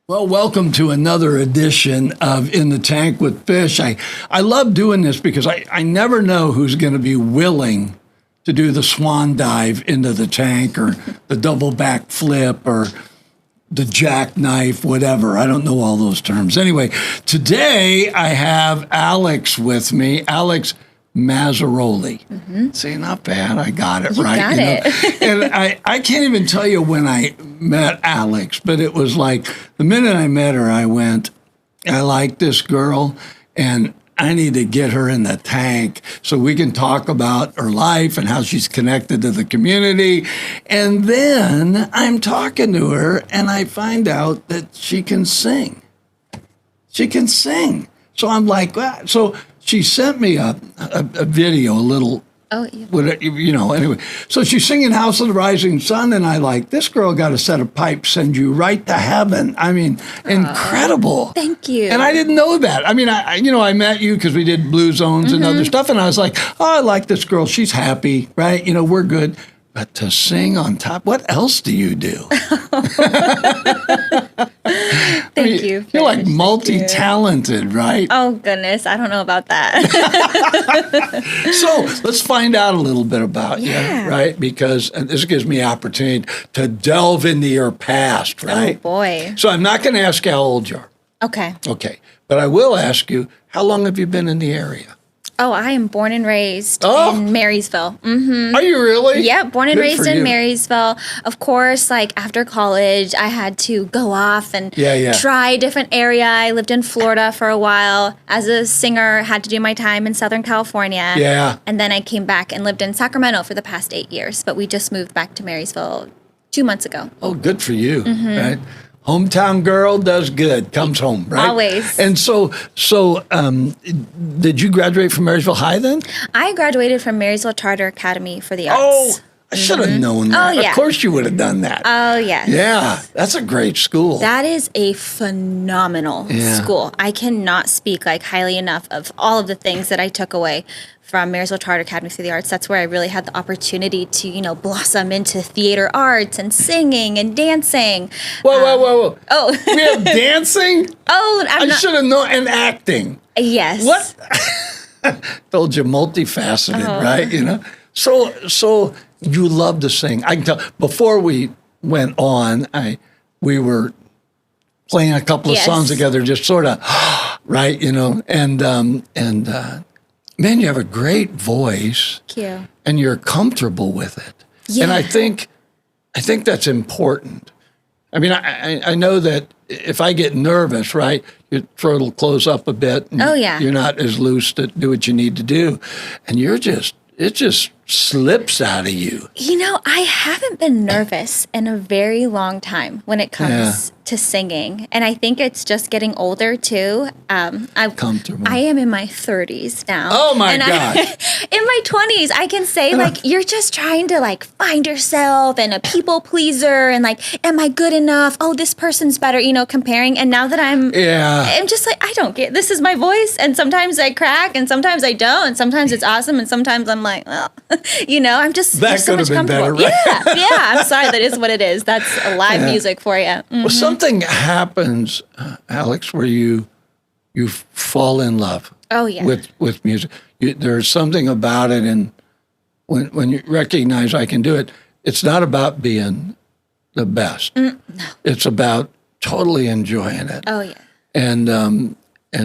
Well, welcome to another edition of In the Tank with Fish. I love doing this because I never know who's going to be willing to do the swan dive into the tank or the double back flip or the jackknife, whatever. I don't know all those terms. Anyway, today I have Alex with me, Alex Mazerolle. Mm-hmm. See, not bad. I got it right. Got it. And I can't even tell you when I met Alex, but it was like the minute I met her, I went, I like this girl, and I need to get her in the tank so we can talk about her life and how she's connected to the community. And then I'm talking to her, and I find out that she can sing. She can sing. So I'm like, well, so she sent me a video, a little, anyway. So she's singing House of the Rising Sun, and I like, this girl got a set of pipes, send you right to heaven. I mean, incredible. Thank you. And I didn't know that. I mean, I met you because we did Blue Zones and other stuff, and I was like, oh, I like this girl. She's happy, right? We're good. But to sing on top, what else do you do? Thank you. You're like multi-talented, right? Oh, goodness. I don't know about that. So let's find out a little bit about you, right? Because this gives me opportunity to delve into your past, right? Oh, boy. So I'm not going to ask how old you are. Okay. Okay. But I will ask you, how long have you been in the area? Oh, I am born and raised in Marysville. Mm-hmm. Are you really? Yeah, born and raised in you. Marysville. Of course, like after college, I had to go off and try a different area. I lived in Florida for a while. As a singer, had to do my time in Southern California. Yeah. And then I came back and lived in Sacramento for the past 8 years. But we just moved back to Marysville 2 months ago. Oh, good for you, right? Hometown girl does good, comes home, right? Always. And so, did you graduate from Marysville High then? I graduated from Marysville Charter Academy for the Arts. Oh, I should have known that. Oh, yeah. Of course you would have done that. Oh, yes. Yeah, that's a great school. That is a phenomenal school. I cannot speak highly enough of all of the things that I took away from Marysville Charter Academy for the Arts. That's where I really had the opportunity to, blossom into theater arts and singing and dancing. Whoa. Oh. We have dancing? Oh, I should have known. And acting. Yes. What? Told you, multifaceted, right? So you love to sing. I can tell. Before we went on, we were playing a couple of songs together, just sort of, right? Man, you have a great voice. Thank you. And you're comfortable with it. Yeah. And I think that's important. I mean, I know that if I get nervous, right, your throat will close up a bit. And you're not as loose to do what you need to do. And it just slips out of you. I haven't been nervous in a very long time when it comes to singing. And I think it's just getting older, too. I'm comfortable. I am in my 30s now. Oh, my God. In my 20s, I can say, you're just trying to, find yourself and a people pleaser and, am I good enough? Oh, this person's better, comparing. And now that I'm just I don't get, this is my voice. And sometimes I crack and sometimes I don't. And sometimes it's awesome. And sometimes I'm like, well, I'm just that so much been comfortable. Better, right? Yeah. I'm sorry. That is what it is. That's live music for you. Mm-hmm. Well, something happens, Alex, where you fall in love. Oh, yeah. With music. There's something about it, and when you recognize I can do it, it's not about being the best. No. It's about totally enjoying it. Oh, yeah. And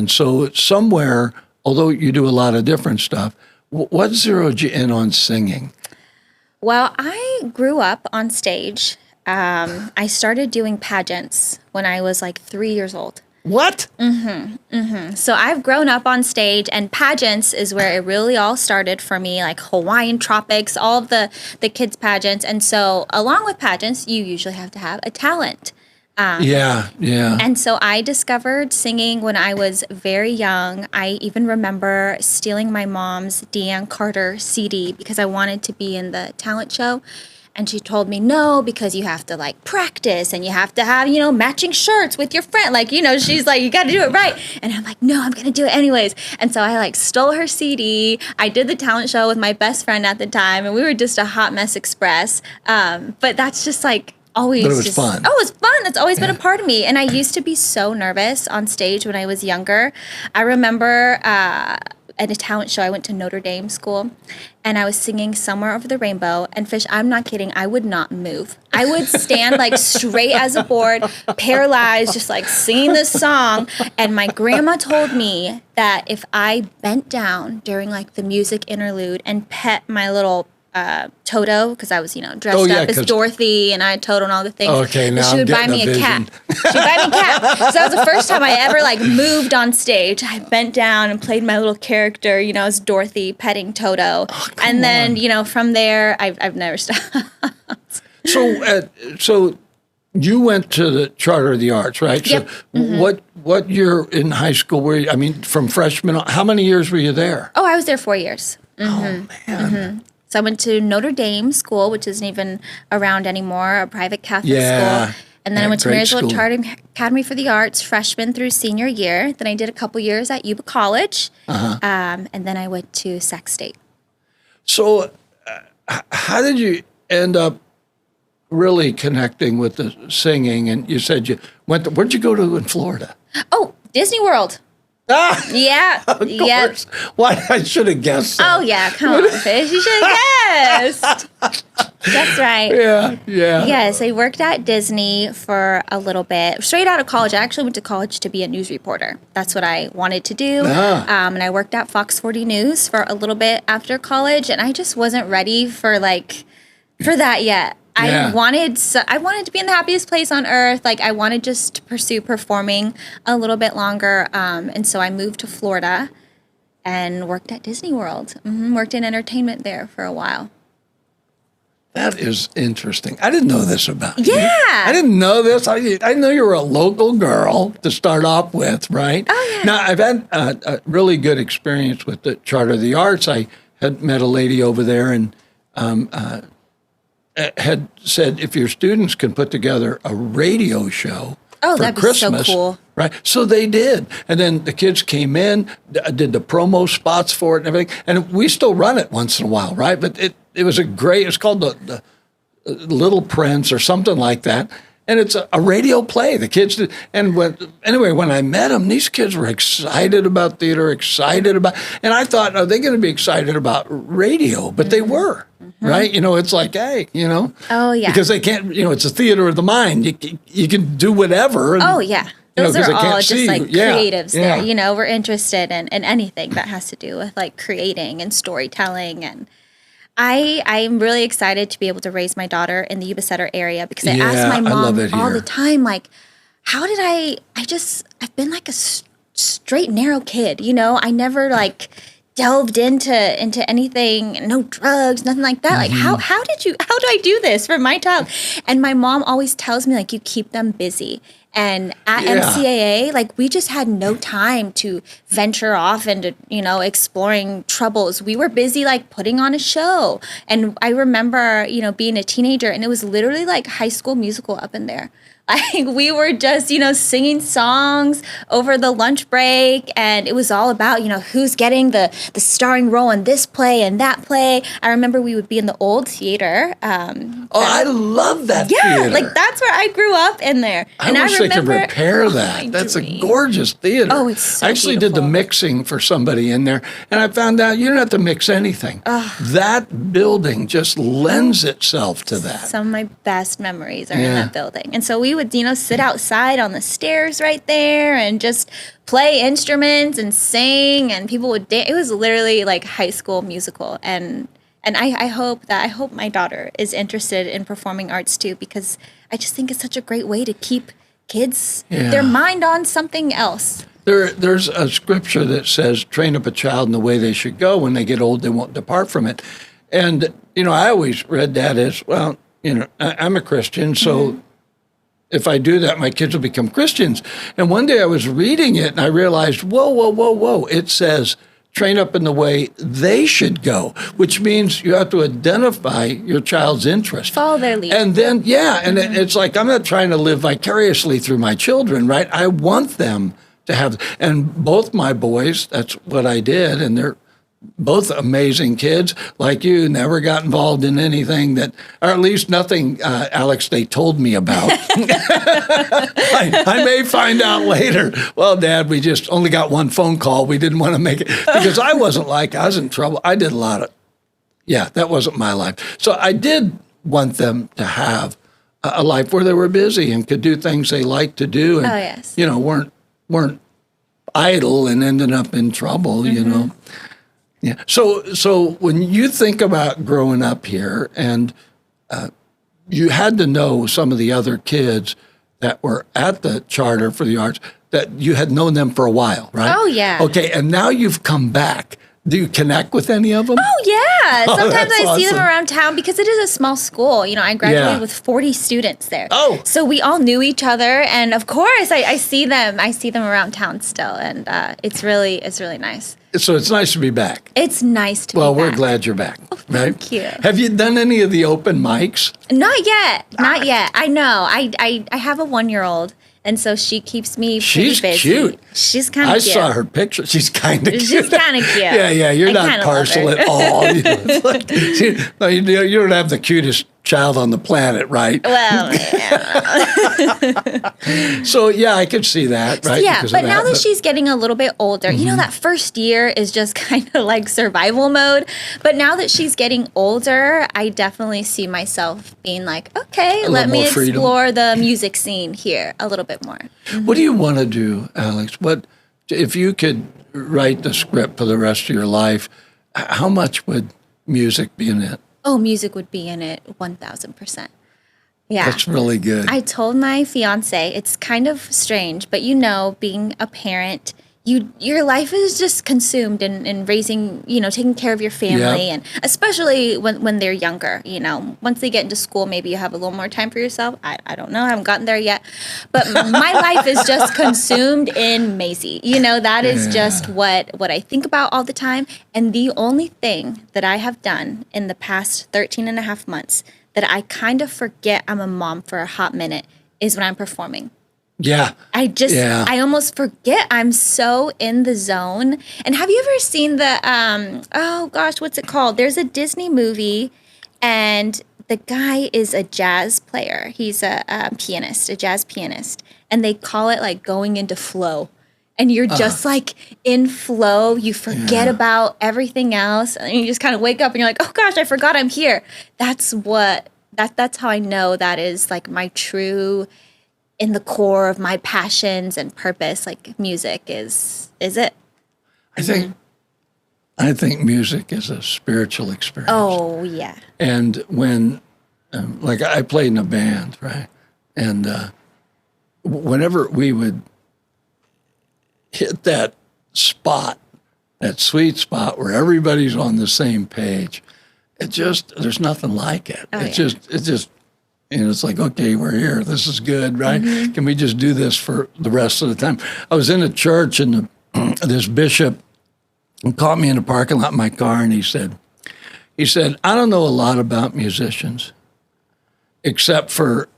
so somewhere, although you do a lot of different stuff, what zeroed you in on singing? Well, I grew up on stage. I started doing pageants when I was 3 years old. What? So I've grown up on stage, and pageants is where it really all started for me, Hawaiian Tropics, all of the kids' pageants. And so along with pageants, you usually have to have a talent. Yeah. And so I discovered singing when I was very young. I even remember stealing my mom's Deanne Carter CD because I wanted to be in the talent show. And she told me, no, because you have to like practice and you have to have, matching shirts with your friend. Like, she's like, you got to do it right. And I'm like, no, I'm going to do it anyways. And so I like stole her CD. I did the talent show with my best friend at the time, and we were just a hot mess express. But that's just like, always but it was fun. Oh, it was fun. That's always been a part of me. And I used to be so nervous on stage when I was younger. I remember at a talent show, I went to Notre Dame school, and I was singing Somewhere Over the Rainbow. And Fish, I'm not kidding, I would not move. I would stand like straight as a board, paralyzed, just like singing this song. And my grandma told me that if I bent down during like the music interlude and pet my little Toto, because I was, dressed up as Dorothy, and I had Toto and all the things. Okay, now she would buy me a cat. She would buy me a cat. So that was the first time I ever like moved on stage. I bent down and played my little character, as Dorothy petting Toto. And then, from there, I've never stopped. So you went to the Charter of the Arts, right? Yep. So what year in high school were you? I mean, from freshman on, how many years were you there? Oh, I was there 4 years. Oh, man. Mm-hmm. So I went to Notre Dame school, which isn't even around anymore, a private Catholic school. And then I went to Marysville Charter Academy for the Arts, freshman through senior year. Then I did a couple years at Yuba College. And then I went to Sac State. So how did you end up really connecting with the singing? And you said you went to, where'd you go to in Florida? Oh, Disney World. Yeah. Of course. Yep. Why, I should have guessed that. Oh, yeah. Come on, Fish. You should have guessed. That's right. Yeah. Yes, I worked at Disney for a little bit. Straight out of college, I actually went to college to be a news reporter. That's what I wanted to do. And I worked at Fox 40 News for a little bit after college, and I just wasn't ready for that yet. I wanted to be in the happiest place on earth. Like, I wanted just to pursue performing a little bit longer. And so I moved to Florida and worked at Disney World. Worked in entertainment there for a while. That is interesting. I didn't know this about you. Yeah. I didn't know this. I know you were a local girl to start off with, right? Oh, yeah. Now, I've had a really good experience with the Charter of the Arts. I had met a lady over there and had said, if your students can put together a radio show for that'd Christmas, be so cool. Right? So they did. And then the kids came in, did the promo spots for it and everything. And we still run it once in a while, right? But it was it's called the Little Prince or something like that. And it's a radio play. The kids did. And when I met them, these kids were excited about theater, and I thought, are they going to be excited about radio? But they were, right? It's like, hey, Oh, yeah. Because they can't, it's a theater of the mind. You can do whatever. And, Oh, yeah. Those are all just like creatives yeah. there. We're interested in anything that has to do with like creating and storytelling. And I'm really excited to be able to raise my daughter in the Yuba Sutter area, because I ask my mom all the time, like, how did I've been like a straight, narrow kid, I never like delved into anything, no drugs, nothing like that. Like, how do I do this for my child? And my mom always tells me, like, you keep them busy. And at MCAA, like, we just had no time to venture off into, exploring troubles. We were busy, like, putting on a show. And I remember, being a teenager, and it was literally like High School Musical up in there. Like, we were just, singing songs over the lunch break, and it was all about, who's getting the starring role in this play and that play. I remember we would be in the old theater. I love that theater. theater. Like, that's where I grew up in there. I wish they could repair that. That's a gorgeous theater. Oh, it's so I actually beautiful. did the mixing for somebody in there, and I found out you don't have to mix anything. That building just lends itself to that. Some of my best memories are in that building. And so we would, sit outside on the stairs right there and just play instruments and sing, and people would dance. It was literally like High School Musical. And I hope my daughter is interested in performing arts too, because I just think it's such a great way to keep kids, their mind on something else. There's a scripture that says, train up a child in the way they should go. When they get old, they won't depart from it. And, I always read that as, well, I'm a Christian, so if I do that, my kids will become Christians. And one day I was reading it and I realized, whoa. It says, train up in the way they should go, which means you have to identify your child's interest. Follow their lead. And then, it's like, I'm not trying to live vicariously through my children, right? I want them to have, and both my boys, that's what I did, and they're both amazing kids like you, never got involved in anything that, or at least nothing, Alex, they told me about. I may find out later. Well, Dad, we just only got one phone call. We didn't want to make it because I was in trouble. I did a lot of, that wasn't my life. So I did want them to have a life where they were busy and could do things they liked to do and, weren't idle and ended up in trouble, Yeah. So when you think about growing up here, and you had to know some of the other kids that were at the Charter for the Arts, that you had known them for a while, right? Oh, yeah. Okay, and now you've come back. Do you connect with any of them? Oh, yeah. Sometimes I see them awesome. around town because it is a small school. I graduated with 40 students there. Oh. So we all knew each other. And of course, I see them. I see them around town still. And it's really nice. So it's nice to be back. It's nice to be back. Well, we're glad you're back. Oh, thank you. Have you done any of the open mics? Not yet. Not yet. I know. I have a 1-year-old. And so she keeps me pretty busy. She's cute. She's kind of cute. I saw her picture. She's kind of cute. She's kind of cute. Yeah. You're not partial at all. It's like, you don't have the cutest child on the planet, right? Well, yeah. So, I could see that, right? Yeah, but now that she's getting a little bit older, that first year is just kind of like survival mode. But now that she's getting older, I definitely see myself being like, okay, let me explore the music scene here a little bit more. What do you want to do, Alex? What if you could write the script for the rest of your life, how much would music be in it? Oh, music would be in it 1,000%. Yeah. That's really good. I told my fiance, it's kind of strange, but being a parent, your life is just consumed in raising, taking care of your family, and especially when they're younger, once they get into school, maybe you have a little more time for yourself. I don't know. I haven't gotten there yet. But my life is just consumed in Maisie. That is just what I think about all the time. And the only thing that I have done in the past 13 and a half months that I kind of forget I'm a mom for a hot minute is when I'm performing. Yeah. I almost forget. I'm so in the zone. And have you ever seen what's it called? There's a Disney movie, and the guy is a jazz player. He's a jazz pianist. And they call it like going into flow. And you're just like in flow. You forget about everything else. And you just kind of wake up and you're like, oh gosh, I forgot I'm here. That's how I know that is like my true, in the core of my passions and purpose, like music is it. I think music is a spiritual experience. Oh, yeah. And when, like I played in a band, right? And whenever we would hit that spot, that sweet spot where everybody's on the same page, there's nothing like it. It's just, it's like, okay, we're here. This is good, right? Mm-hmm. Can we just do this for the rest of the time? I was in a church, and this bishop caught me in the parking lot in my car, and he said, I don't know a lot about musicians, except for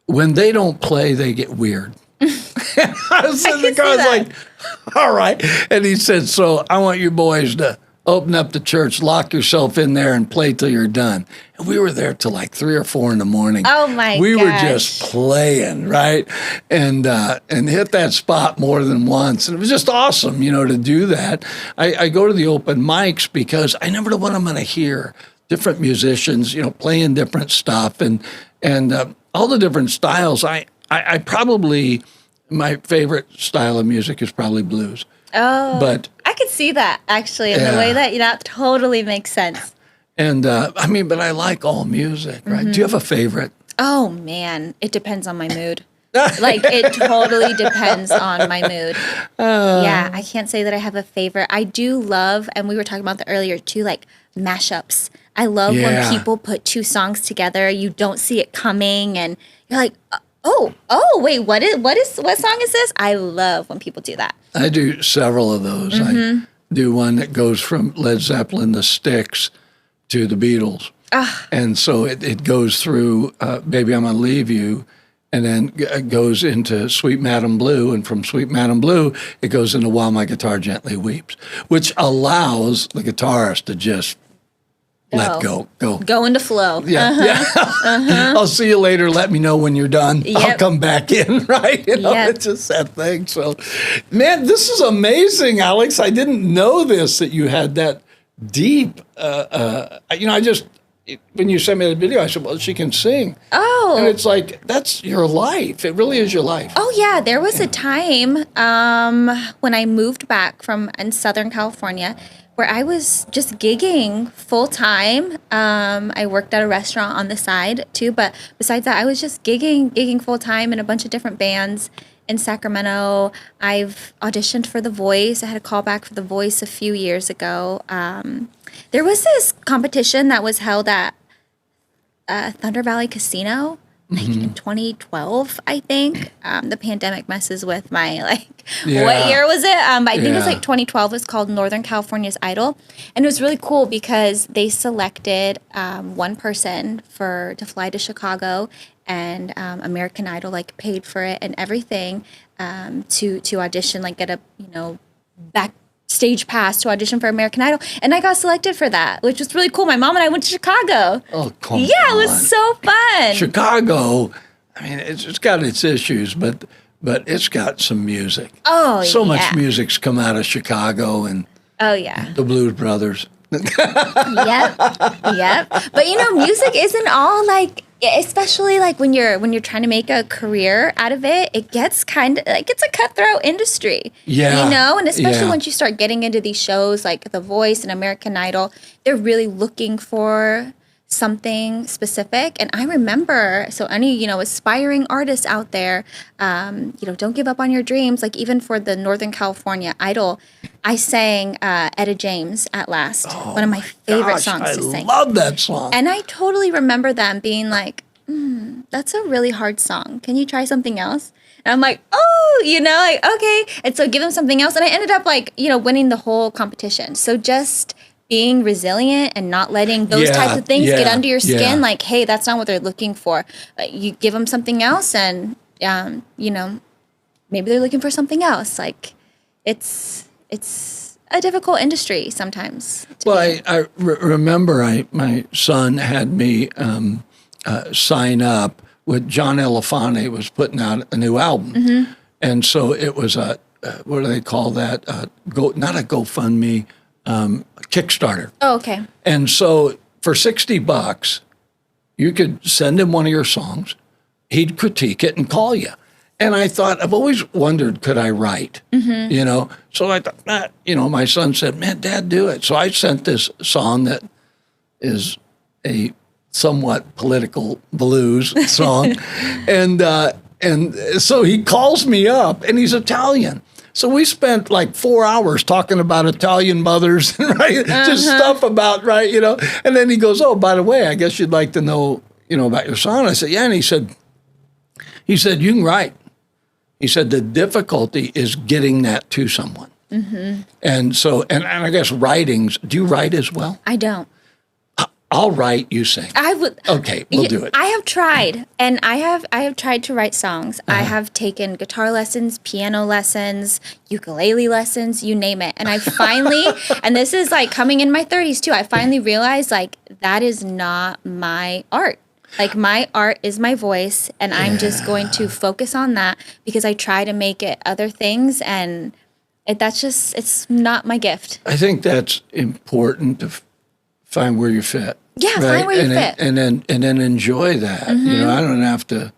when they don't play, they get weird. I was in the car, I was like, all right. And he said, so I want you boys to open up the church, lock yourself in there, and play till you're done. And we were there till like 3 or 4 in the morning. Oh my! We were just playing, right, and hit that spot more than once, and it was just awesome, to do that. I go to the open mics because I never know what I'm going to hear. Different musicians, playing different stuff, and all the different styles. I probably, my favorite style of music is probably blues. Oh, but I could see that actually in the way that totally makes sense. And but I like all music, right? Mm-hmm. Do you have a favorite? Oh man, it depends on my mood. Like it totally depends on my mood. Yeah, I can't say that I have a favorite. I do love, and we were talking about that earlier too, like mashups. I love when people put 2 songs together. You don't see it coming, and you're like, oh, wait, what song is this? I love when people do that. I do several of those. Mm-hmm. do one that goes from Led Zeppelin, the Styx, to the Beatles. And so it goes through Baby, I'm Gonna Leave You, and then goes into Sweet Madam Blue, and from Sweet Madam Blue, it goes into While My Guitar Gently Weeps, which allows the guitarist to just let go. Go into flow. Yeah. I'll see you later. Let me know when you're done. I'll come back in, right? It's just that thing. So, man, this is amazing, Alex. I didn't know this, that you had that deep, I just, when you sent me the video, I said, well, she can sing. Oh. And it's like, that's your life. It really is your life. Oh, yeah. There was a time when I moved back from in Southern California where I was just gigging full time. I worked at a restaurant on the side too, but besides that, I was just gigging full time in a bunch of different bands in Sacramento. I've auditioned for The Voice. I had a call back for The Voice a few years ago. There was this competition that was held at Thunder Valley Casino, like in 2012, I think. The pandemic messes with my, what year was it? But I think it was 2012. It was called Northern California's Idol. And it was really cool because they selected one person to fly to Chicago, and American Idol paid for it and everything to audition, get a backstage pass to audition for American Idol, and I got selected for that, which was really cool. My mom and I went to Chicago. Oh, come on. It was so fun. Chicago, I mean, it's got its issues, but it's got some music. Oh, so much music's come out of Chicago and the Blues Brothers. Yep. But music isn't all especially when you're trying to make a career out of it, it gets kind of it's a cutthroat industry. Yeah. And especially once you start getting into these shows like The Voice and American Idol, they're really looking for something specific. And I remember, so any, aspiring artists out there, don't give up on your dreams. Even for the Northern California Idol, I sang Etta James at Last, one of my favorite songs to sing. I love that song. And I totally remember them being like, that's a really hard song. Can you try something else? And I'm like, okay. And so give them something else. And I ended up winning the whole competition. So just being resilient and not letting those types of things get under your skin. Hey, that's not what they're looking for. You give them something else, and maybe they're looking for something else. It's a difficult industry sometimes. Well, I remember my son had me sign up with John Elefante was putting out a new album, and so it was a what do they call that? Not a GoFundMe. Kickstarter. Oh, okay. And so for $60, you could send him one of your songs. He'd critique it and call you. And I thought, I've always wondered, could I write? So I thought, my son said, man, Dad, do it. So I sent this song that is a somewhat political blues song. and so he calls me up, and he's Italian. So we spent 4 hours talking about Italian mothers, right? Just stuff about, right, And then he goes, oh, by the way, I guess you'd like to know, about your son. I said, yeah. And he said, you can write. He said, the difficulty is getting that to someone. And so, and I guess do you write as well? I don't. I'll write, you sing. I would. Okay, we'll do it. I have tried, and I have tried to write songs. I have taken guitar lessons, piano lessons, ukulele lessons, you name it. And I finally, and this is coming in my 30s too, I finally realized that is not my art. My art is my voice, and I'm just going to focus on that because I try to make it other things, and it's not my gift. I think that's important to find where you fit. Yeah, right? Find where you fit. And then enjoy that. I don't have to,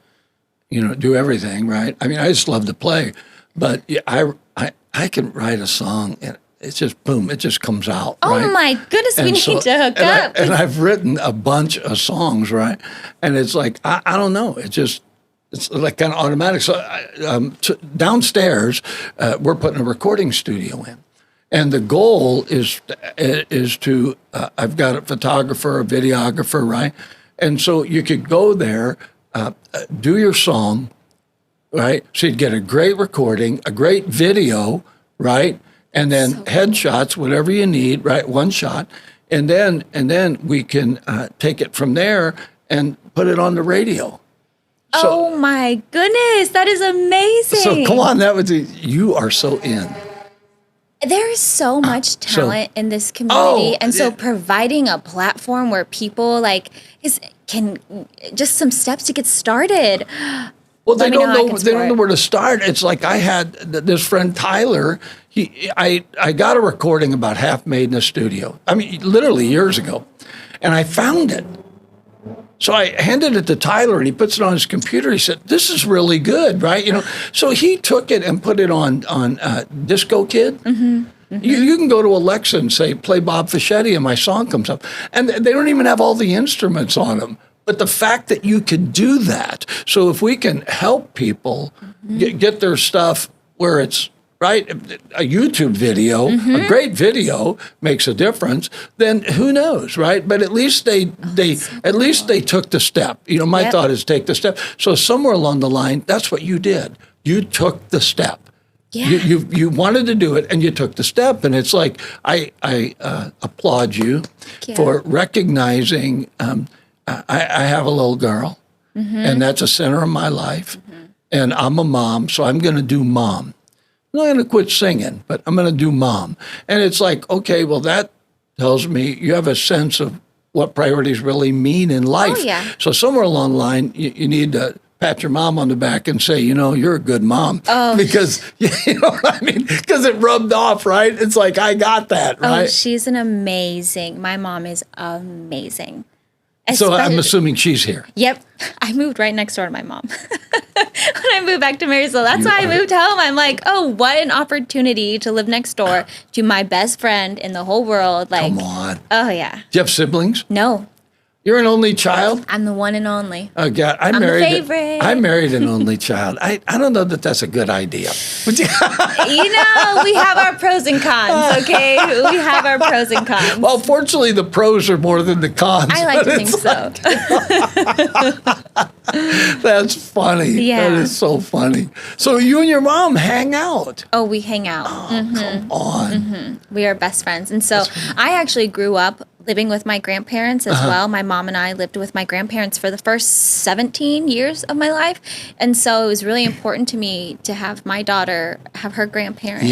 do everything, right? I mean, I just love to play, but I can write a song and it's just boom, it just comes out. Oh right? My goodness, we need to hook up. And I've written a bunch of songs, right? And it's I don't know, it's kind of automatic. So downstairs, we're putting a recording studio in. And the goal is to, I've got a photographer, a videographer, right? And so you could go there, do your song, right? So you'd get a great recording, a great video, right? and then headshots, whatever you need, right? One shot, and then we can take it from there and put it on the radio. So, oh my goodness, that is amazing. So come on, you are so in. There is so much talent in this community, and so providing a platform where people can just some steps to get started. Well, they don't know. They don't know where to start. It's like I had this friend Tyler. I got a recording about half made in a studio. I mean, literally years ago, and I found it. So I handed it to Tyler, and he puts it on his computer. He said, "This is really good, right?" So he took it and put it on Disco Kid. Mm-hmm. Mm-hmm. You can go to Alexa and say, "Play Bob Fischetti," and my song comes up. And they don't even have all the instruments on them. But the fact that you could do that, so if we can help people get their stuff where it's right, a YouTube video, a great video makes a difference, then who knows, right? But at least they took the step. My thought is take the step. So somewhere along the line, that's what you did. You took the step. Yeah. You wanted to do it, and you took the step. And it's like I applaud you for recognizing. I have a little girl, and that's the center of my life. And I'm a mom, so I'm going to do mom. I'm not going to quit singing, but I'm going to do mom. And it's like, okay, well, that tells me you have a sense of what priorities really mean in life. Oh, yeah. So somewhere along the line, you need to pat your mom on the back and say, you're a good mom. Oh. Because, you know what I mean? Because it rubbed off, right? It's like, I got that, right? Oh, she's my mom is amazing. So I'm assuming she's here. Yep. I moved right next door to my mom. When I moved back to Marysville, that's why I moved home. I'm like, oh, what an opportunity to live next door to my best friend in the whole world. Come on. Oh, yeah. Do you have siblings? No. You're an only child? I'm the one and only. Oh, God. I'm the favorite. I married an only child. I don't know that that's a good idea. We have our pros and cons, okay? We have our pros and cons. Well, fortunately, the pros are more than the cons. I like to think so. That's funny. Yeah. That is so funny. So you and your mom hang out. Oh, we hang out. Oh, come on. We are best friends. And so I actually grew up living with my grandparents as well. My mom and I lived with my grandparents for the first 17 years of my life. And so it was really important to me to have my daughter have her grandparents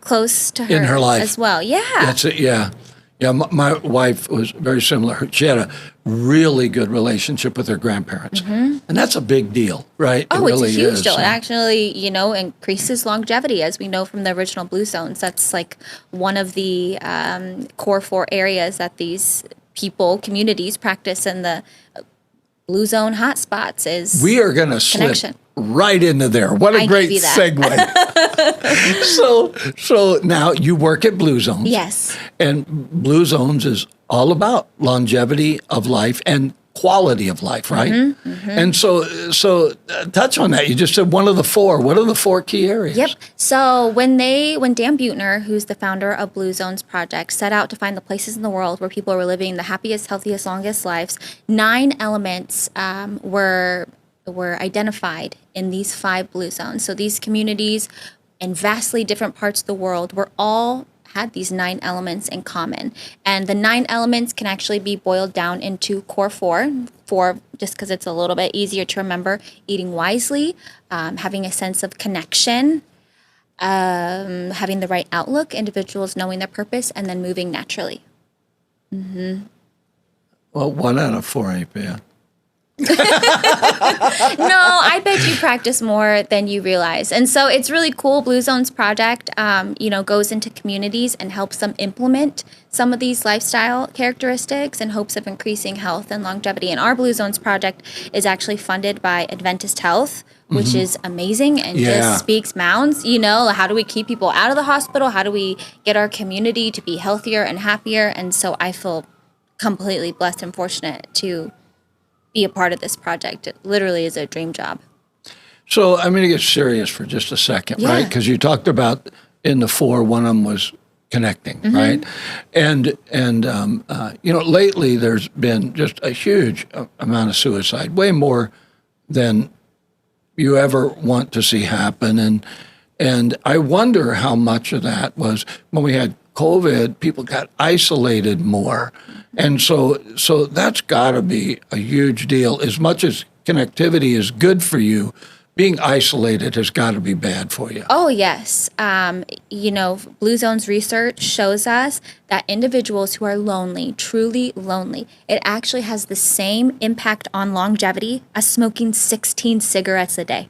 close to her, in her life as well. Yeah. That's it, yeah. Yeah, my wife was very similar. She had a really good relationship with her grandparents. And that's a big deal, right? Oh, really it's a huge is. deal. It actually, increases longevity, as we know from the original Blue Zones. That's like one of the core 4 areas that these communities practice in the Blue Zone hotspots is we are going to slip right into there. What a great segue. So now you work at Blue Zones. Yes. And Blue Zones is all about longevity of life and quality of life, right? And so touch on that. You just said one of the 4. What are the 4 key areas? Yep. So when Dan Buettner, who's the founder of Blue Zones Project, set out to find the places in the world where people were living the happiest, healthiest, longest lives, 9 elements were identified in these 5 Blue Zones. So these communities in vastly different parts of the world were all had these 9 elements in common. And the 9 elements can actually be boiled down into core 4, just because it's a little bit easier to remember: eating wisely, having a sense of connection, having the right outlook, individuals knowing their purpose, and then moving naturally. Well, 1 out of 4 ain't bad. No, I bet you practice more than you realize. And so it's really cool. Blue Zones Project, goes into communities and helps them implement some of these lifestyle characteristics in hopes of increasing health and longevity. And our Blue Zones Project is actually funded by Adventist Health, which is amazing and just speaks mounds. How do we keep people out of the hospital? How do we get our community to be healthier and happier? And so I feel completely blessed and fortunate to be a part of this project. It literally is a dream job. So I'm going to get serious for just a second, right? Because you talked about in the 4, one of them was connecting, right? And lately there's been just a huge amount of suicide, way more than you ever want to see happen. And I wonder how much of that was when we had COVID, people got isolated more. And so that's got to be a huge deal. As much as connectivity is good for you, being isolated has got to be bad for you. Oh, yes. Blue Zone's research shows us that individuals who are lonely, truly lonely, it actually has the same impact on longevity as smoking 16 cigarettes a day.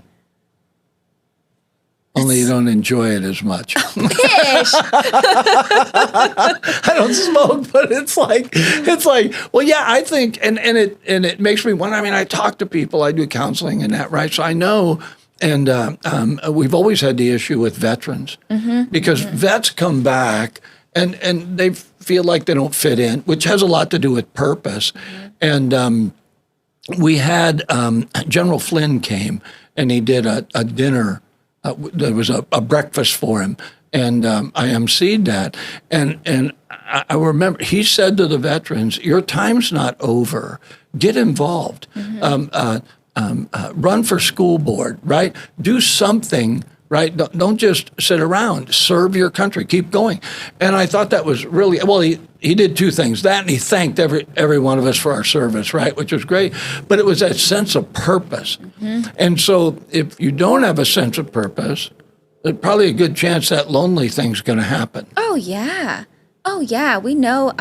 Only you don't enjoy it as much. Fish. I don't smoke, but it's like, well, yeah, I think, and it makes me wonder. I mean, I talk to people, I do counseling and that, right? So I know, and we've always had the issue with veterans because vets come back and they feel like they don't fit in, which has a lot to do with purpose. And we had General Flynn came and he did a dinner. There was a breakfast for him, and I emceed that. And I remember he said to the veterans, "Your time's not over. Get involved. Run for school board, right? Do something." Right? Don't just sit around. Serve your country. Keep going. And I thought that was really, well, he did two things. That and he thanked every one of us for our service, right? Which was great. But it was that sense of purpose. And so if you don't have a sense of purpose, there's probably a good chance that lonely thing's going to happen. Oh, yeah. Oh, yeah. We know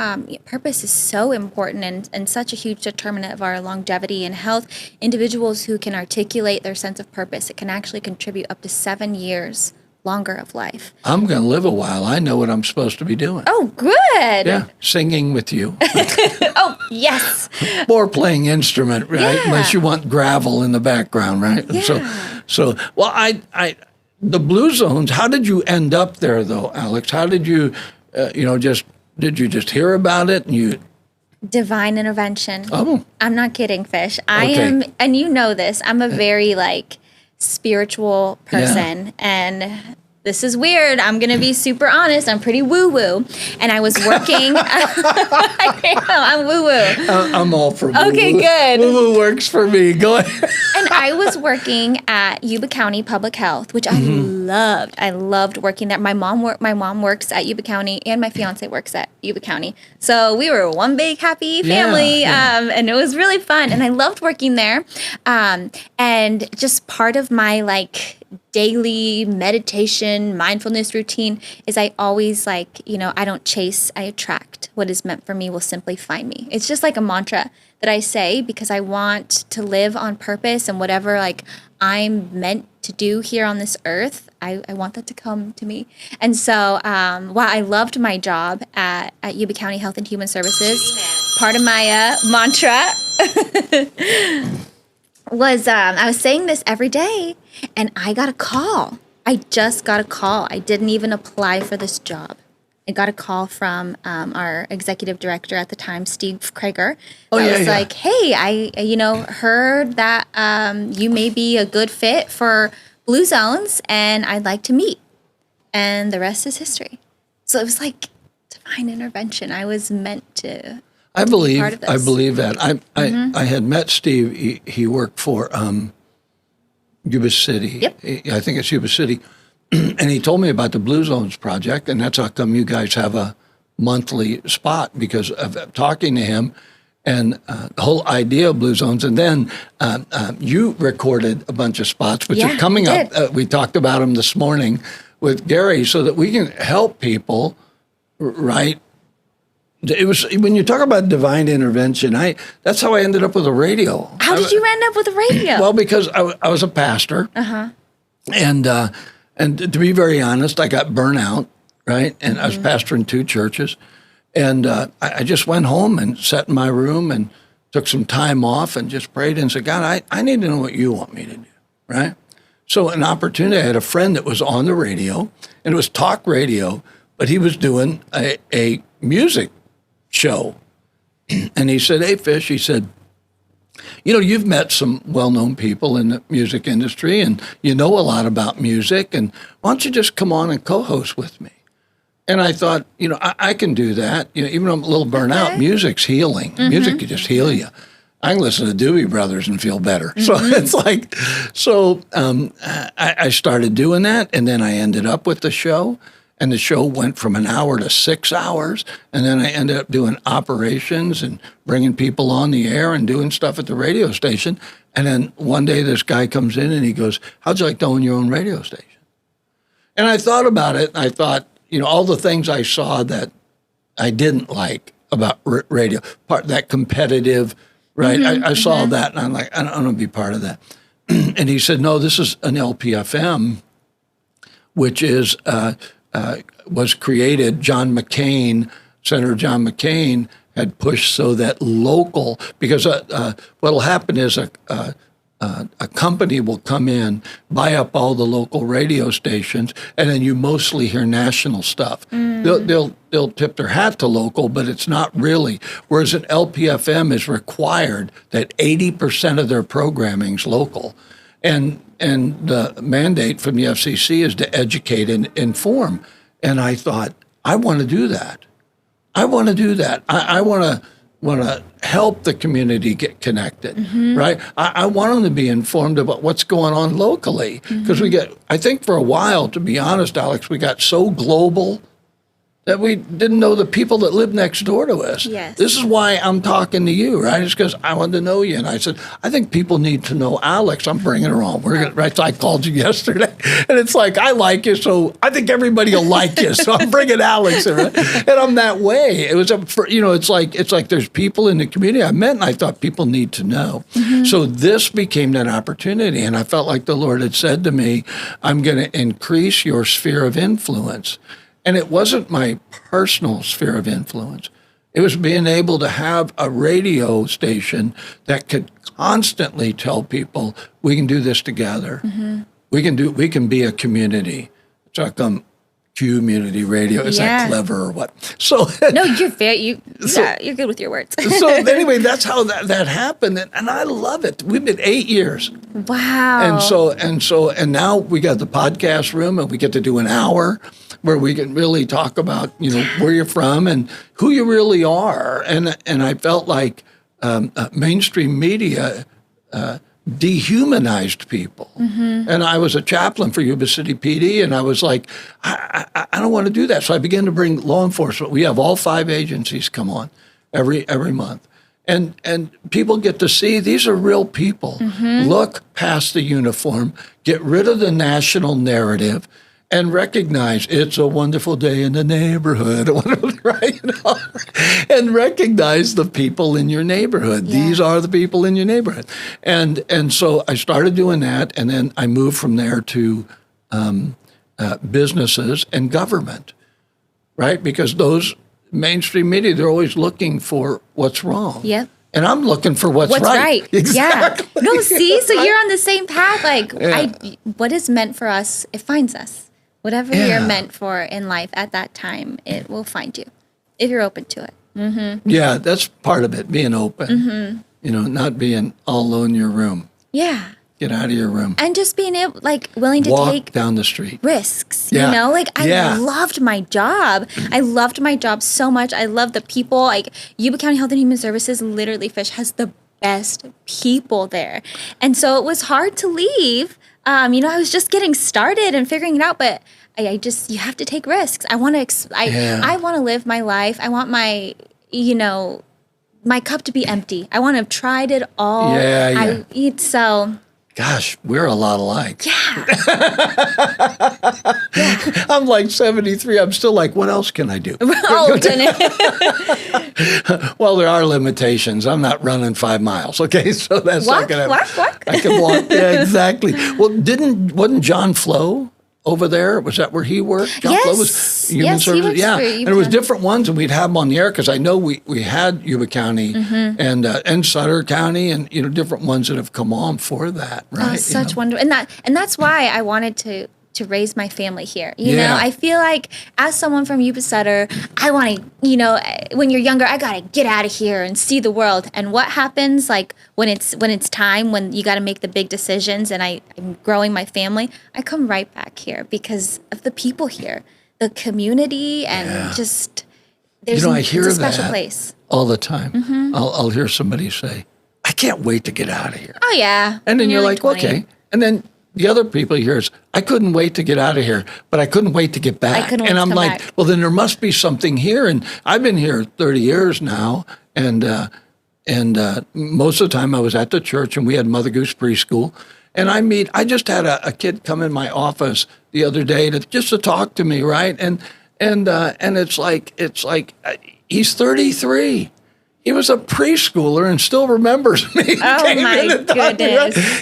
purpose is so important and such a huge determinant of our longevity and health. Individuals who can articulate their sense of purpose, it can actually contribute up to 7 years longer of life. I'm going to live a while. I know what I'm supposed to be doing. Oh, good. Yeah, singing with you. Oh, yes. Or playing instrument, right? Yeah. Unless you want gravel in the background, right? Yeah. So well, the Blue Zones, how did you end up there, though, Alex? How did you... did you just hear about it and you? Divine intervention. Oh. I'm not kidding, Fish. I am, and you know this, I'm a very spiritual person, and this is weird. I'm going to be super honest. I'm pretty woo-woo. And I was working. I'm woo-woo. I'm all for woo-woo. Okay, good. Woo-woo works for me. Go ahead. And I was working at Yuba County Public Health, which I loved. I loved working there. My mom works at Yuba County, and my fiance works at Yuba County. So we were one big happy family, and it was really fun. And I loved working there. And just part of my daily meditation, mindfulness routine is I always I don't chase, I attract. What is meant for me will simply find me. It's just like a mantra that I say because I want to live on purpose, and whatever I'm meant to do here on this earth, I want that to come to me. And so while I loved my job at Yuba County Health and Human Services, part of my mantra was I was saying this every day, and I got a call. I just got a call. I didn't even apply for this job. I got a call from our executive director at the time, Steve Krager. Hey, I heard that you may be a good fit for Blue Zones, and I'd like to meet. And the rest is history. So it was divine intervention. I was meant to. I believe that. I had met Steve. He worked for Yuba City. Yep. I think it's Yuba City. And he told me about the Blue Zones project, and that's how come you guys have a monthly spot, because of talking to him and the whole idea of Blue Zones. And then you recorded a bunch of spots, which are coming up. We talked about them this morning with Gary so that we can help people, right? It was when you talk about divine intervention. That's how I ended up with a radio. How did you end up with a radio? Well, because I was a pastor, and to be very honest, I got burnt out, right? And I was pastoring 2 churches, and I just went home and sat in my room and took some time off and just prayed and said, God, I need to know what you want me to do, right? So an opportunity. I had a friend that was on the radio, and it was talk radio, but he was doing a music show. And he said, hey, Fish, he said, you've met some well-known people in the music industry, and you know a lot about music, and why don't you just come on and co-host with me? And I thought, I can do that. Even though I'm a little burnt out, music's healing. Music can just heal you. I can listen to Doobie Brothers and feel better. Mm-hmm. So it's like, I started doing that, and then I ended up with the show, and the show went from an hour to 6 hours, and then I ended up doing operations and bringing people on the air and doing stuff at the radio station. And then one day this guy comes in and he goes, how'd you like to own your own radio station? And I thought about it, and I thought, all the things I saw that I didn't like about radio, part that competitive, right? Mm-hmm, I saw that, and I'm like, I don't want to be part of that. And he said, no, this is an LPFM, which is was created. Senator John McCain had pushed so that local, because what'll happen is a company will come in, buy up all the local radio stations, and then you mostly hear national stuff. They'll tip their hat to local, but it's not really. Whereas an LPFM is required that 80% of their programming's local, and the mandate from the FCC is to educate and inform. And I thought, I want to do that. I want to help the community get connected, right? I want them to be informed about what's going on locally, because I think for a while, to be honest, Alex, we got so global that we didn't know the people that live next door to us. Yes. This is why I'm talking to you, right? It's because I wanted to know you. And I said, I think people need to know Alex. I'm bringing her on. Right? So I called you yesterday. And it's like, I like you, so I think everybody will like you. So I'm bringing Alex in, right? And I'm that way. It was, it's like there's people in the community I met, and I thought people need to know. So this became that opportunity. And I felt like the Lord had said to me, I'm going to increase your sphere of influence. And it wasn't my personal sphere of influence. It was being able to have a radio station that could constantly tell people, we can do this together. We can be a community. It's like community radio. Is that clever or what? So no, you're you're good with your words. So anyway, that's how that happened, and I love it. We've been 8 years. Wow. And now we got the podcast room, and we get to do an hour where we can really talk about where you're from and who you really are. And I felt like mainstream media dehumanized people. And I was a chaplain for Yuba City PD, and I was like, I don't want to do that. So I began to bring law enforcement. We have all 5 agencies come on every month. And people get to see these are real people. Look past the uniform, get rid of the national narrative, and recognize it's a wonderful day in the neighborhood, right? And recognize the people in your neighborhood. Yeah. These are the people in your neighborhood. And so I started doing that, and then I moved from there to businesses and government, right? Because those mainstream media, they're always looking for what's wrong. Yep. And I'm looking for what's right. Exactly. Yeah. No, see? So you're on the same path. Like, what is meant for us, it finds us. Whatever you're meant for in life at that time, it will find you if you're open to it. Yeah, that's part of it, being open. Not being all alone in your room. Yeah. Get out of your room. And just being able, willing to walk down the street. Risks. I loved my job. I loved my job so much. I love the people. Yuba County Health and Human Services, literally, Fish has the best people there. And so it was hard to leave. I was just getting started and figuring it out, but you have to take risks. I want to live my life. I want my cup to be empty. I want to have tried it all. So. Gosh, we're a lot alike. Yeah. I'm like 73. I'm still like, what else can I do? Well, there are limitations. I'm not running 5 miles. Okay, so that's not going to happen. Walk. I can walk. Yeah, exactly. Well, wasn't John Flo over there? Was that where he worked? John Flo was Human Services. Yeah, and there was different ones, and we'd have them on the air because I know we had Yuba County and Sutter County, and different ones that have come on for that. Right? Oh, such wonderful, and that's why I wanted to raise my family here. I feel like as someone from Yuba Sutter, I want to, when you're younger, I got to get out of here and see the world. And what happens when it's time, when you got to make the big decisions and I'm growing my family, I come right back here because of the people here, the community, and just, there's I hear it's a special that place. All the time. I'll hear somebody say, I can't wait to get out of here. Oh, yeah. And then you're like, 20. okay. And then the other people you hear is, I couldn't wait to get out of here, but I couldn't wait to get back. And I'm like, well, then there must be something here. And I've been here 30 years now. And most of the time I was at the church, and we had Mother Goose preschool. And I just had a kid come in my office the other day to talk to me, right? And it's like he's 33. He was a preschooler and still remembers me. Oh, my goodness. Right?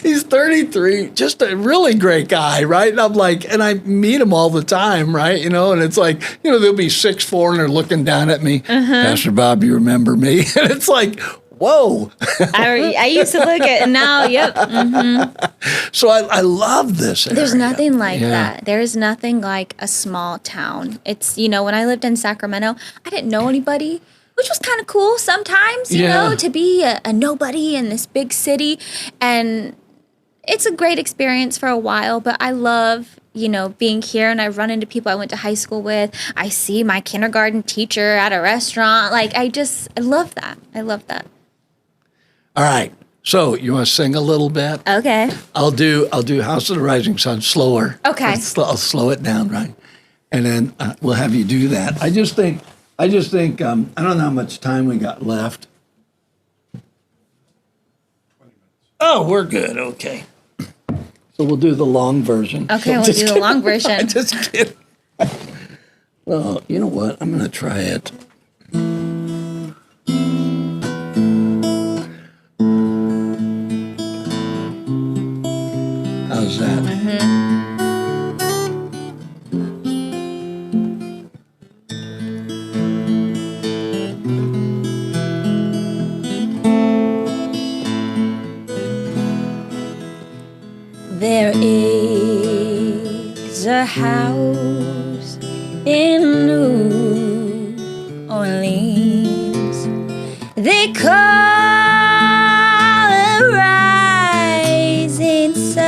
He's 33, just a really great guy, right? And I'm like, and I meet him all the time, right? And it's like, they'll be 6'4", and they're looking down at me. Pastor Bob, you remember me? And it's like, whoa. I used to look at, now, yep. Mm-hmm. So I love this area. There's nothing like that. There is nothing like a small town. It's, when I lived in Sacramento, I didn't know anybody, which was kind of cool sometimes, you know, to be a nobody in this big city. And it's a great experience for a while, but I love, being here, and I run into people I went to high school with. I see my kindergarten teacher at a restaurant. Like, I love that. I love that. All right. So you want to sing a little bit? Okay. I'll do House of the Rising Sun slower. Okay. I'll slow it down, right? And then we'll have you do that. I just think I don't know how much time we got left. Oh, we're good. Okay. So we'll do the long version. Okay, we'll do the long version. I'm just kidding. Well, you know what? I'm going to try it. How's that? Mm-hmm. There is a house in New Orleans they call a rising sun,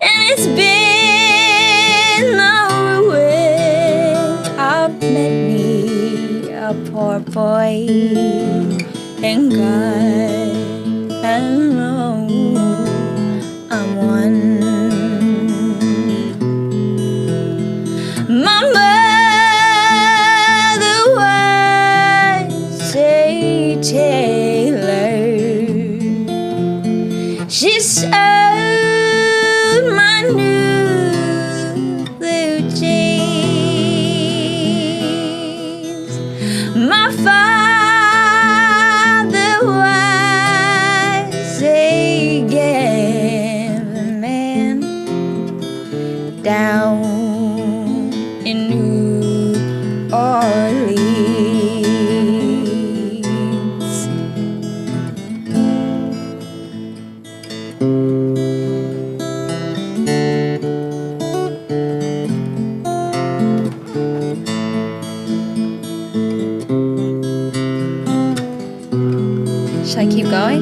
and it's been the ruin of many a poor boy and God. Alone, I'm one. My mother was a tailor. She sewed my new blue jeans. My father was a gambling man down in New Orleans. Should I keep going?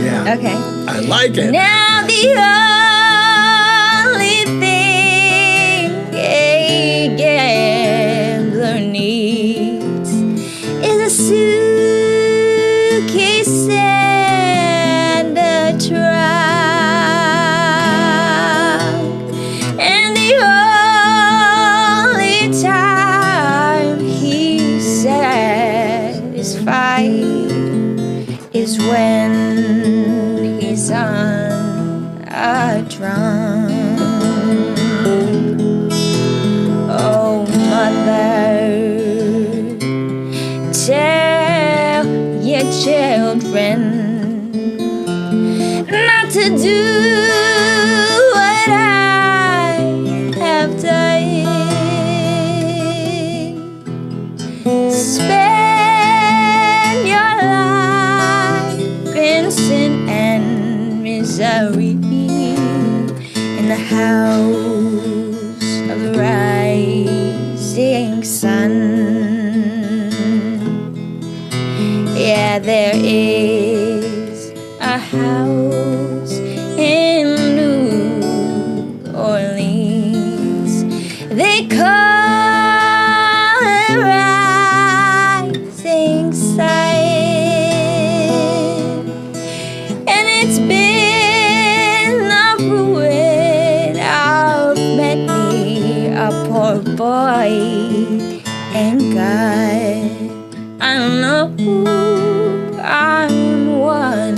Yeah. Okay. I like it. Now the only thing a gambler needs is a suitcase and a trunk. And the only time he's satisfied is when he's on a drum. Oh, mother, tell your children not to do what I have done. Spend your life in sin and misery in the house of the rising sun. Yeah, there is a house in New Orleans they call a rising sun. poor boy and God. I don't know who I'm one.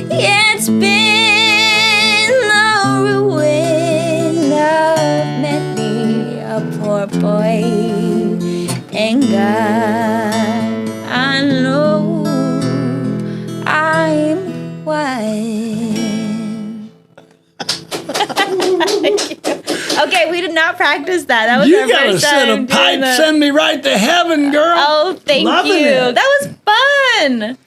Yeah, it's been the ruin of many a poor boy and God. I know I'm one. Okay, we did not practice that. That was You our gotta first set time a pipe, doing that. send me right to heaven, girl. Oh, thank Loving you. it. That was fun.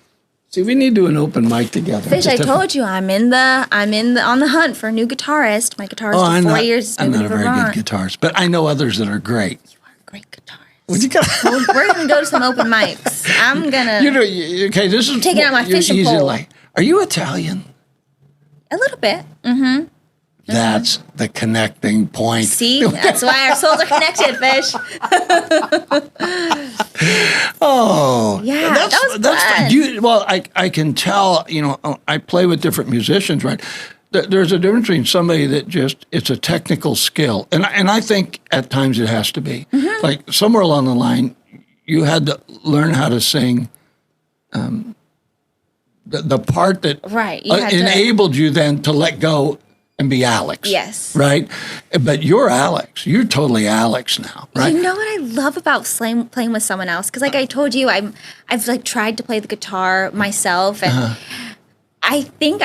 See, we need to do an open mic together. Fish, I told you I'm on the hunt for a new guitarist. My guitarist I'm for 4 not, years. I'm not a very good guitarist, but I know others that are great. You are a great guitarist. Would you go? We're gonna go to some open mics. I'm gonna Okay, this is Taking out my you're fishing easy pole. like. Are you Italian? a little bit. Mm-hmm. That's the connecting point. See, that's why our souls are connected, Fish. Oh, Yeah, that was fun. Well, I can tell. I play with different musicians, right? There's a difference between somebody that it's a technical skill, and I think at times it has to be. Mm-hmm. Like somewhere along the line, you had to learn how to sing. The part that Right, you had to- enabled you then to let go and be Alex. Yes. Right? But you're Alex. You're totally Alex now, right? You know what I love about playing with someone else? Because like I told you, I've like tried to play the guitar myself, and I think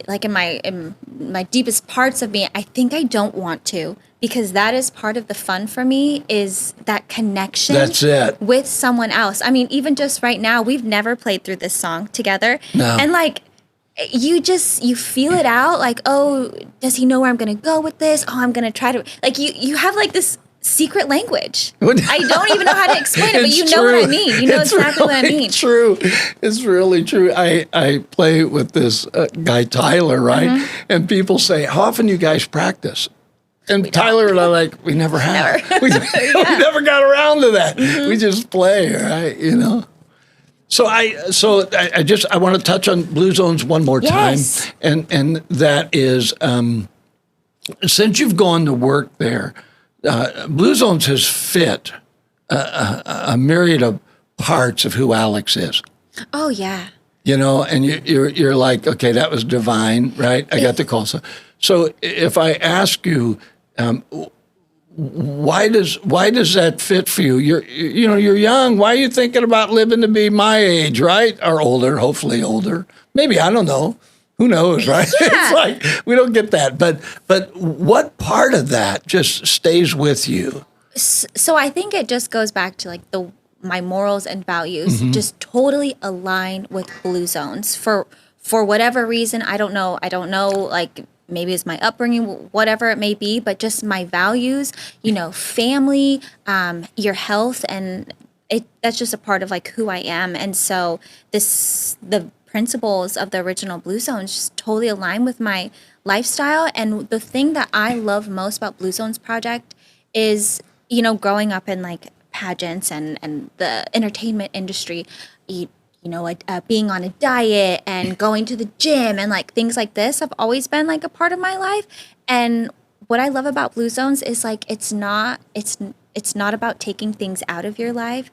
like in my deepest parts of me, I think I don't want to, because that is part of the fun for me, is that connection. That's it. With someone else. I mean, even just right now, we've never played through this song together, No. and like. You feel it out, like, oh, does he know where I'm going to go with this? Oh, I'm going to try to, like, you have like this secret language. I don't even know how to explain it, but you know what I mean. You know exactly what I mean. True. It's really true. I play with this guy, Tyler, right? Mm-hmm. And people say, how often do you guys practice? And Tyler and I like, we never have. We never got around to that. Mm-hmm. We just play, right? So I want to touch on Blue Zones one more time, Yes. and that is since you've gone to work there, Blue Zones has fit a myriad of parts of who Alex is. Oh, yeah. And you're like, okay, that was divine, right? I got the call. So if I ask you, why does that fit for you? You're young. Why are you thinking about living to be my age, right? Or older, hopefully older. Maybe, I don't know. Who knows, right? Yeah. It's like we don't get that. But what part of that just stays with you? So I think it just goes back to like my morals and values just totally align with Blue Zones for whatever reason. I don't know. Like maybe it's my upbringing, whatever it may be, but just my values. Family, your health, and that's just a part of like who I am. And so the principles of the original Blue Zones just totally align with my lifestyle. And the thing that I love most about Blue Zones Project is, growing up in like pageants and the entertainment industry, being on a diet and going to the gym and like things like this have always been like a part of my life. And what I love about Blue Zones is like it's not about taking things out of your life.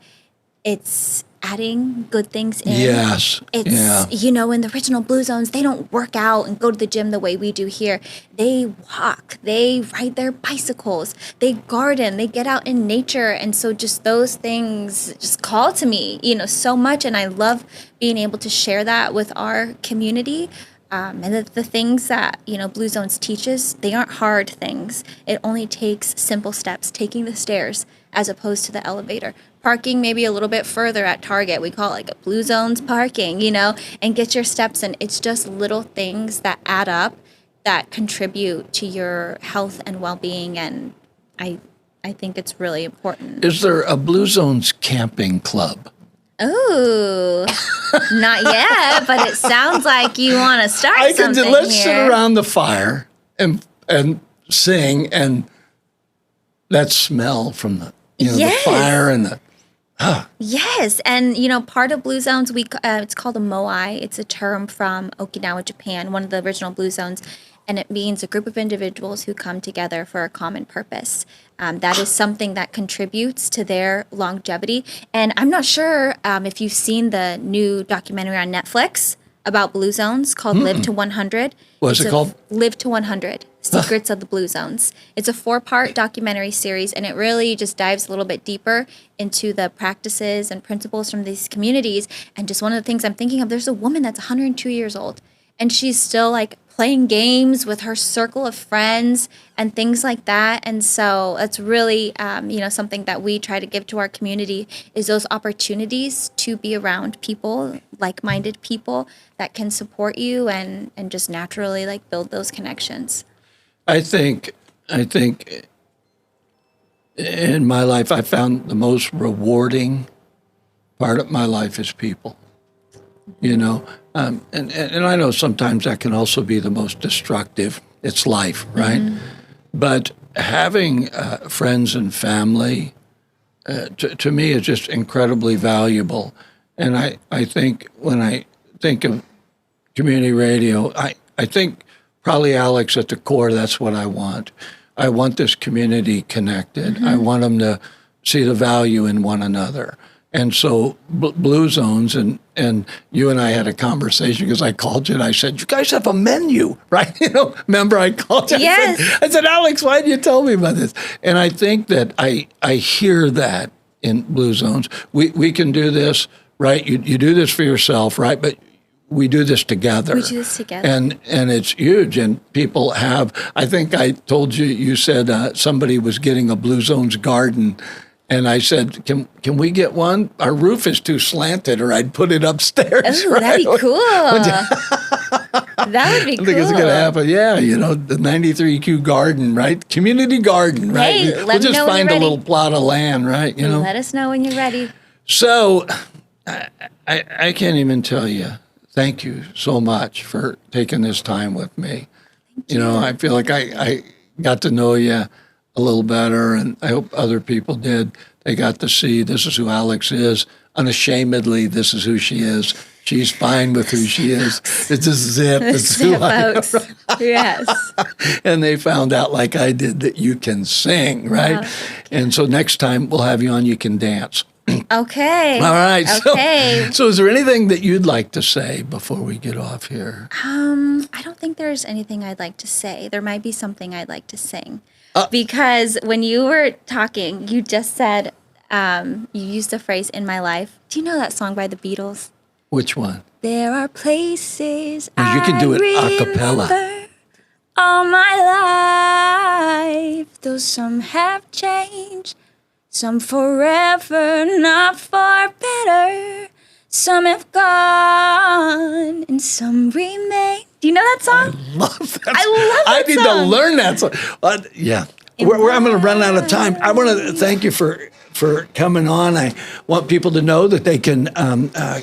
It's adding good things in. Yes. It's, in the original Blue Zones, they don't work out and go to the gym the way we do here. They walk, they ride their bicycles, they garden, they get out in nature. And so just those things just call to me, so much. And I love being able to share that with our community. And the things that, Blue Zones teaches, they aren't hard things. It only takes simple steps, taking the stairs as opposed to the elevator. Parking maybe a little bit further at Target. We call it like a Blue Zones parking, and get your steps in. It's just little things that add up that contribute to your health and well-being. And I think it's really important. Is there a Blue Zones camping club? Ooh, not yet, but it sounds like you want to start something let's here. sit around the fire and sing, and that smell from the the fire and the Yes, and part of Blue Zones, it's called a moai. It's a term from Okinawa, Japan, one of the original Blue Zones, and it means a group of individuals who come together for a common purpose. That is something that contributes to their longevity. And I'm not sure if you've seen the new documentary on Netflix about Blue Zones called Live to 100. What's it called? Live to 100, Secrets of the Blue Zones. It's a 4-part documentary series, and it really just dives a little bit deeper into the practices and principles from these communities. And just one of the things I'm thinking of, there's a woman that's 102 years old, and she's still like playing games with her circle of friends and things like that. And so it's really, something that we try to give to our community is those opportunities to be around people, like-minded people that can support you and just naturally like build those connections. I think in my life, I found the most rewarding part of my life is people. And I know sometimes that can also be the most destructive. It's life, right? Mm-hmm. But having friends and family, to me, is just incredibly valuable. And I think when I think of community radio, I think probably, Alex, at the core, that's what I want. I want this community connected. Mm-hmm. I want them to see the value in one another. And so Blue Zones, and you and I had a conversation because I called you and I said, you guys have a menu, right? Remember I called you? Yes. I said, Alex, why did you tell me about this? And I think that I hear that in Blue Zones. We can do this, right? You do this for yourself, right? But we do this together. We do this together. And it's huge. And people have, I think I told you, you said somebody was getting a Blue Zones garden. And I said, can we get one? Our roof is too slanted, or I'd put it upstairs. Oh, right? that'd be cool. That would be cool. I think it's going to happen. Yeah, the 93Q garden, right? Community garden, right? Hey, we'll just find a little plot of land, right? Let us know when you're ready. So I can't even tell you. Thank you so much for taking this time with me. I feel like I got to know you a little better, and I hope other people did. They got to see this is who Alex is. Unashamedly, this is who she is. She's fine with who she is. It's a zip. It's who I am. Yes. And they found out, like I did, that you can sing, right? And so next time we'll have you on, you can dance. Okay. All right. Okay. So is there anything that you'd like to say before we get off here? I don't think there's anything I'd like to say. There might be something I'd like to sing. Because when you were talking, you just said, you used the phrase "in my life." Do you know that song by the Beatles? Which one? There are places you can do it a cappella. All my life, though some have changed, some forever, not for better. Some have gone and some remain. Do you know that song? I love that. I love that I need song. to learn that song. Yeah. I'm going to run out of time. I want to thank you for coming on. I want people to know that they can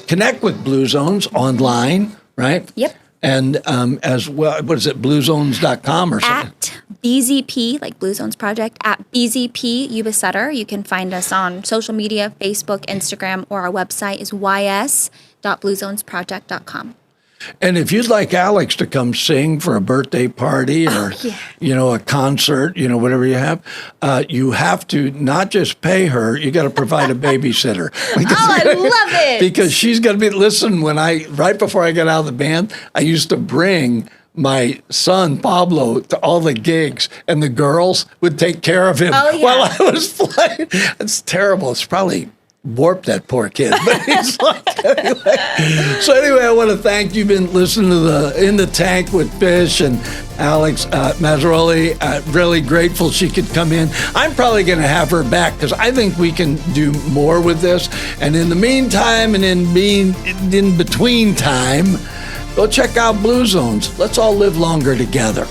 connect with Blue Zones online, right? Yep. And as well, what is it, bluezones.com or something? At BZP, like Blue Zones Project, at BZP Yuba Sutter. You can find us on social media, Facebook, Instagram, or our website is ys.bluezonesproject.com. And if you'd like Alex to come sing for a birthday party or, a concert, whatever you have to not just pay her, you got to provide a babysitter. I love it. Because she's going to be, right before I got out of the band, I used to bring my son, Pablo, to all the gigs, and the girls would take care of him while I was playing. It's terrible. It's probably warped that poor kid, but he's anyway. So anyway, I want to thank you. You've been listening to In the Tank with Fish and Alex Mazerolle. Really grateful she could come in. I'm probably going to have her back because I think we can do more with this. And in the meantime, and in between time, go check out Blue Zones. Let's all live longer together.